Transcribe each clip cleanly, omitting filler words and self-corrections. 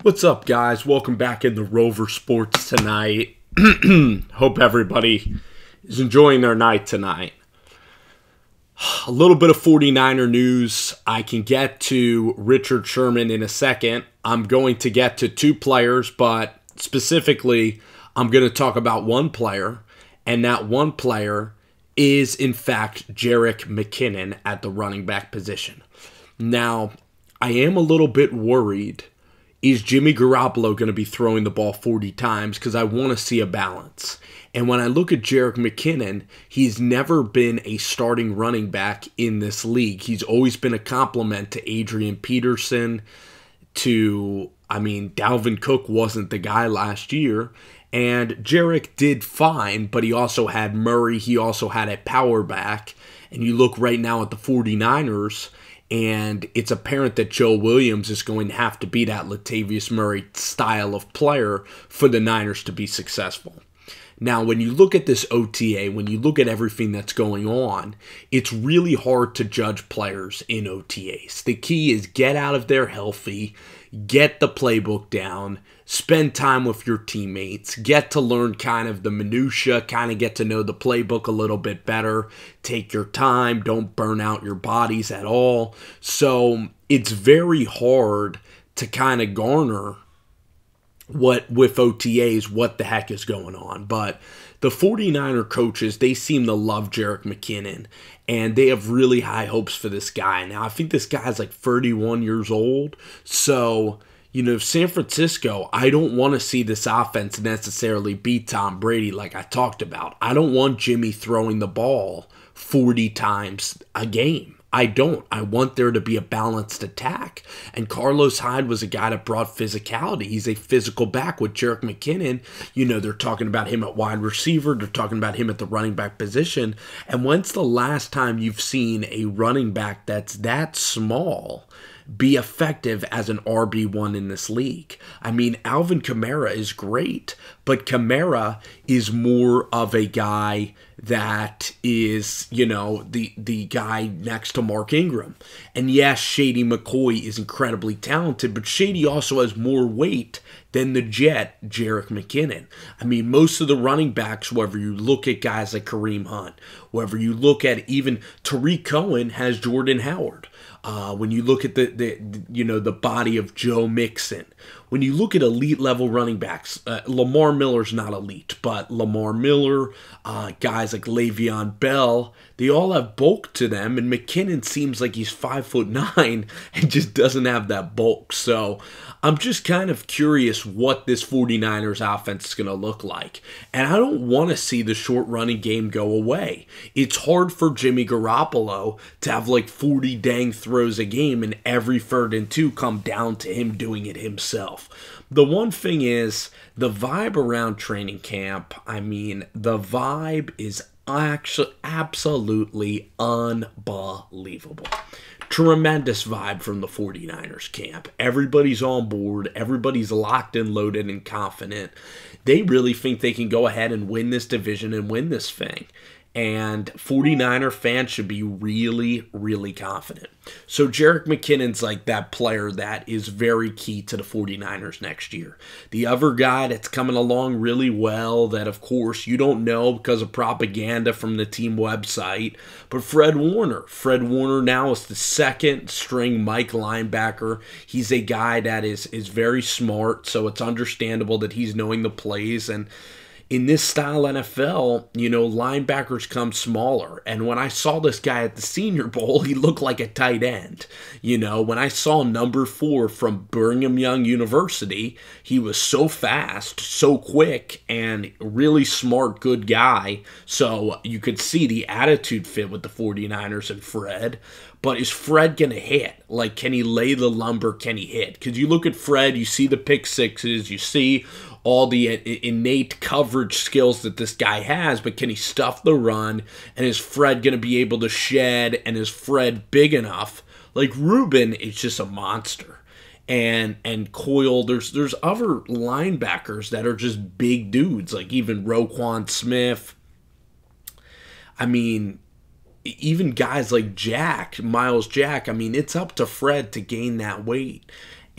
What's up, guys? Welcome back into Rover Sports tonight. Hope everybody is enjoying their night tonight. A little bit of 49er news. I can get to Richard Sherman in a second. I'm going to get to two players, but specifically, I'm going to talk about one player, and that one player is, in fact, Jerrick McKinnon at the running back position. Now, I am a little bit worried. Is Jimmy Garoppolo going to be throwing the ball 40 times? Because I want to see a balance. And when I look at Jerick McKinnon, he's never been a starting running back in this league. He's always been a complement to Adrian Peterson, Dalvin Cook wasn't the guy last year. And Jerrick did fine, but he also had Murray. He also had a power back. And you look right now at the 49ers, and it's apparent that Joe Williams is going to have to be that Latavius Murray style of player for the Niners to be successful. Now, when you look at this OTA, when you look at everything that's going on, it's really hard to judge players in OTAs. The key is get out of there healthy, get the playbook down, spend time with your teammates, get to learn kind of the minutia, kind of get to know the playbook a little bit better, take your time, don't burn out your bodies at all. So it's very hard to kind of garner with OTAs, what the heck is going on. But the 49er coaches, they seem to love Jerick McKinnon, and they have really high hopes for this guy. Now, I think this guy's like 31 years old, so San Francisco, I don't want to see this offense necessarily beat Tom Brady like I talked about. I don't want Jimmy throwing the ball 40 times a game. I don't. I want there to be a balanced attack. And Carlos Hyde was a guy that brought physicality. He's a physical back with Jerick McKinnon. They're talking about him at wide receiver. They're talking about him at the running back position. And when's the last time you've seen a running back that's that small be effective as an RB1 in this league? I mean, Alvin Kamara is great, but Kamara is more of a guy that is, the guy next to Mark Ingram. And yes, Shady McCoy is incredibly talented, but Shady also has more weight than the Jet, Jerick McKinnon. I mean, most of the running backs, whether you look at guys like Kareem Hunt, whether you look at even Tariq Cohen has Jordan Howard. When you look at the body of Joe Mixon, when you look at elite level running backs, Lamar Miller's not elite, but Lamar Miller, guys like Le'Veon Bell, they all have bulk to them, and McKinnon seems like he's 5'9" and just doesn't have that bulk. So I'm just kind of curious what this 49ers offense is going to look like. And I don't want to see the short running game go away. It's hard for Jimmy Garoppolo to have like 40 dang throws a game and every 3rd and 2 come down to him doing it himself. The one thing is the vibe around training camp. The vibe is actually absolutely unbelievable. Tremendous vibe from the 49ers camp. Everybody's on board. Everybody's locked and loaded and confident. They really think they can go ahead and win this division and win this thing. And 49er fans should be really, really confident. So Jerick McKinnon's like that player that is very key to the 49ers next year. The other guy that's coming along really well that, of course, you don't know because of propaganda from the team website, but Fred Warner. Fred Warner now is the 2nd string Mike linebacker. He's a guy that is very smart, so it's understandable that he's knowing the plays. And in this style NFL, linebackers come smaller. And when I saw this guy at the Senior Bowl, he looked like a tight end. When I saw number 4 from Brigham Young University, he was so fast, so quick, and really smart, good guy. So you could see the attitude fit with the 49ers and Fred. But is Fred going to hit? Like, can he lay the lumber? Can he hit? Because you look at Fred, you see the pick sixes, you see all the innate coverage skills that this guy has, but can he stuff the run? And is Fred going to be able to shed? And is Fred big enough? Like, Reuben is just a monster. And Coyle, there's other linebackers that are just big dudes, like even Roquan Smith. Even guys like Miles Jack, it's up to Fred to gain that weight.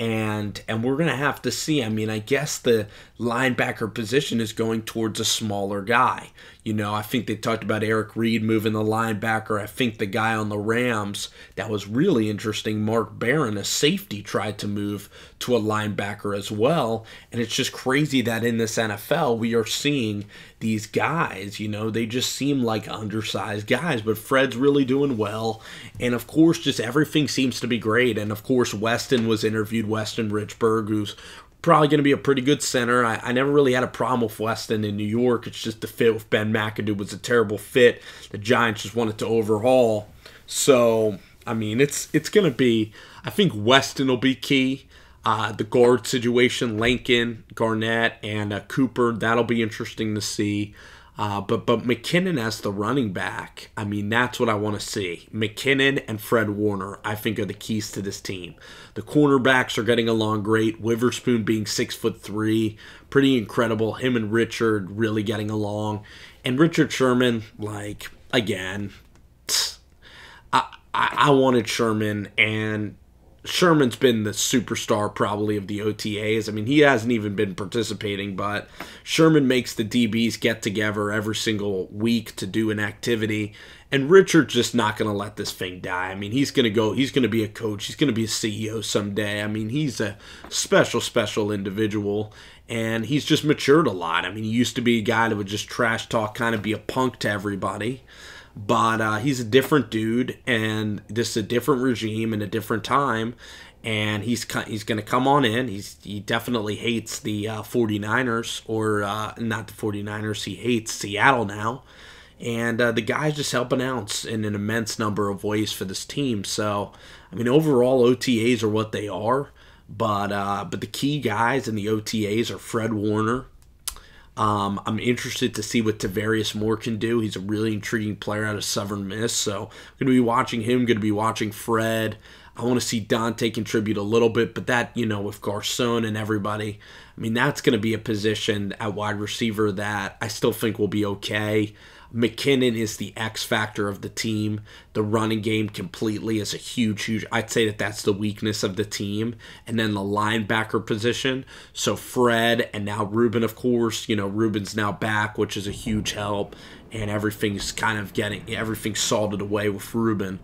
And we're going to have to see. I mean, I guess the linebacker position is going towards a smaller guy. You know, I think they talked about Eric Reed moving the linebacker. I think the guy on the Rams, that was really interesting, Mark Barron, a safety, tried to move to a linebacker as well. And it's just crazy that in this NFL, we are seeing these guys, you know, they just seem like undersized guys. But Fred's really doing well. And, of course, just everything seems to be great. And, of course, Weston was interviewed, Weston Richburg, who's probably going to be a pretty good center. I never really had a problem with Weston in New York. It's just the fit with Ben McAdoo was a terrible fit. The Giants just wanted to overhaul. So, I mean, it's going to be, I think Weston will be key. The guard situation, Lincoln, Garnett, and Cooper, that'll be interesting to see. But McKinnon as the running back, I mean, that's what I want to see. McKinnon and Fred Warner, I think, are the keys to this team. The cornerbacks are getting along great. Witherspoon being 6'3", pretty incredible. Him and Richard really getting along. And Richard Sherman, like, again, I wanted Sherman, and Sherman's been the superstar probably of the OTAs. I mean, he hasn't even been participating, but Sherman makes the DBs get together every single week to do an activity. And Richard's just not going to let this thing die. I mean, he's going to be a coach. He's going to be a CEO someday. I mean, he's a special individual, and he's just matured a lot. I mean, he used to be a guy that would just trash talk, kind of be a punk to everybody. But he's a different dude, and this is a different regime and a different time, and he's going to come on in. He definitely hates the 49ers, or not the 49ers. He hates Seattle now, and the guy's just helping out in an immense number of ways for this team. So, I mean, overall, OTAs are what they are, but the key guys in the OTAs are Fred Warner. I'm interested to see what Tavarius Moore can do. He's a really intriguing player out of Southern Miss, so I'm going to be watching him, going to be watching Fred. I want to see Dante contribute a little bit, but that, you know, with Garcon and everybody, I mean, that's going to be a position at wide receiver that I still think will be okay. McKinnon is the X factor of the team. The running game completely is a huge, I'd say that's the weakness of the team. And then the linebacker position. So Fred and now Ruben, of course. You know, Ruben's now back, which is a huge help. And everything's salted away with Ruben.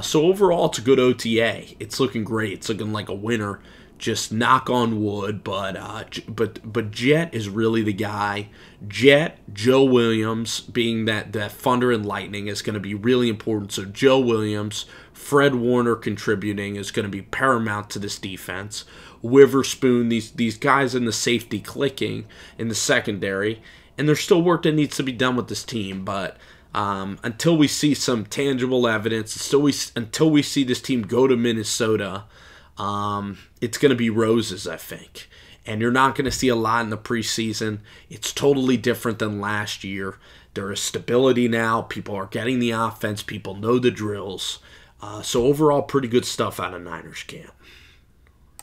So overall, it's a good OTA. It's looking great. It's looking like a winner. Just knock on wood, but Jet is really the guy. Jet, Joe Williams, being that Thunder and Lightning is going to be really important. So Joe Williams, Fred Warner contributing is going to be paramount to this defense. Witherspoon, these guys in the safety clicking in the secondary, and there's still work that needs to be done with this team, but until we see some tangible evidence, until we see this team go to Minnesota, it's going to be roses, I think. And you're not going to see a lot in the preseason. It's totally different than last year. There is stability now. People are getting the offense. People know the drills. So overall, pretty good stuff out of Niners camp.